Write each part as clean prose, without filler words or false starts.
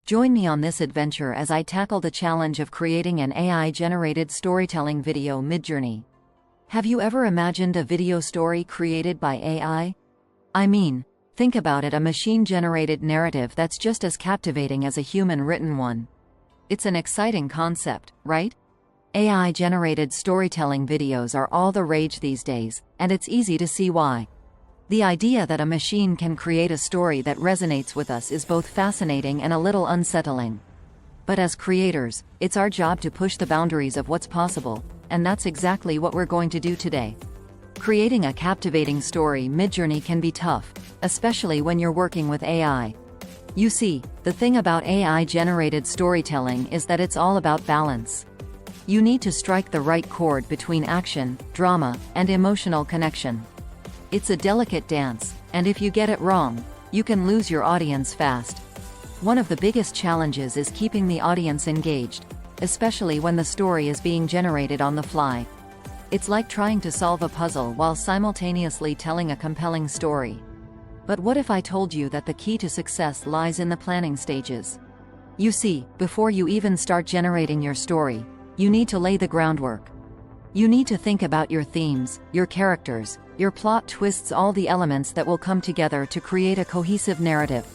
Join me on this adventure as I tackle the challenge of creating an AI-generated storytelling video Midjourney. Have you ever imagined a video story created by AI? I mean, think about it, a machine-generated narrative that's just as captivating as a human-written one. It's an exciting concept, right? AI-generated storytelling videos are all the rage these days, and it's easy to see why. The idea that a machine can create a story that resonates with us is both fascinating and a little unsettling. But as creators, it's our job to push the boundaries of what's possible, and that's exactly what we're going to do today. Creating a captivating story Midjourney can be tough, especially when you're working with AI. You see, the thing about AI-generated storytelling is that it's all about balance. You need to strike the right chord between action, drama, and emotional connection. It's a delicate dance, and if you get it wrong, you can lose your audience fast. One of the biggest challenges is keeping the audience engaged, especially when the story is being generated on the fly. It's like trying to solve a puzzle while simultaneously telling a compelling story. But what if I told you that the key to success lies in the planning stages? You see, before you even start generating your story, you need to lay the groundwork. You need to think about your themes, your characters, your plot twists, all the elements that will come together to create a cohesive narrative.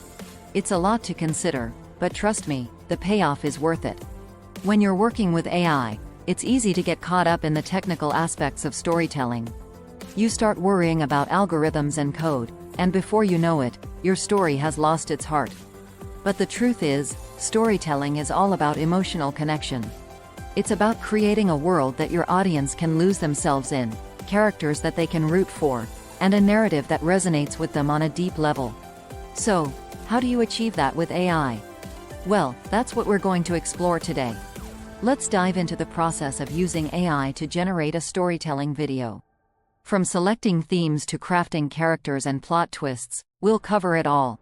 It's a lot to consider, but trust me, the payoff is worth it. When you're working with AI, it's easy to get caught up in the technical aspects of storytelling. You start worrying about algorithms and code, and before you know it, your story has lost its heart. But the truth is, storytelling is all about emotional connection. It's about creating a world that your audience can lose themselves in, characters that they can root for, and a narrative that resonates with them on a deep level. So, how do you achieve that with AI? Well, that's what we're going to explore today. Let's dive into the process of using AI to generate a storytelling video. From selecting themes to crafting characters and plot twists, we'll cover it all.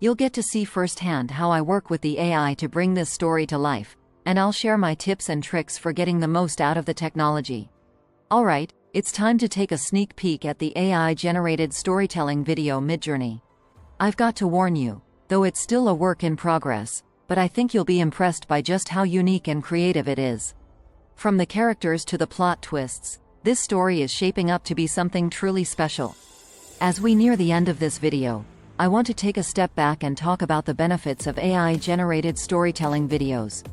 You'll get to see firsthand how I work with the AI to bring this story to life, and I'll share my tips and tricks for getting the most out of the technology. Alright, it's time to take a sneak peek at the AI-generated storytelling video Midjourney. I've got to warn you, though it's still a work in progress, but I think you'll be impressed by just how unique and creative it is. From the characters to the plot twists, this story is shaping up to be something truly special. As we near the end of this video, I want to take a step back and talk about the benefits of AI-generated storytelling videos.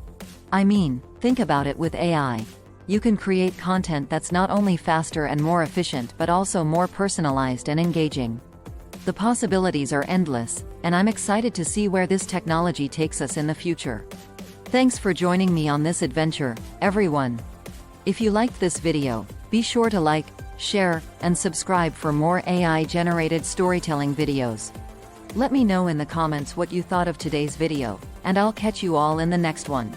I mean, think about it. With AI, you can create content that's not only faster and more efficient but also more personalized and engaging. The possibilities are endless, and I'm excited to see where this technology takes us in the future. Thanks for joining me on this adventure, everyone. If you liked this video, be sure to like, share, and subscribe for more AI-generated storytelling videos. Let me know in the comments what you thought of today's video, and I'll catch you all in the next one.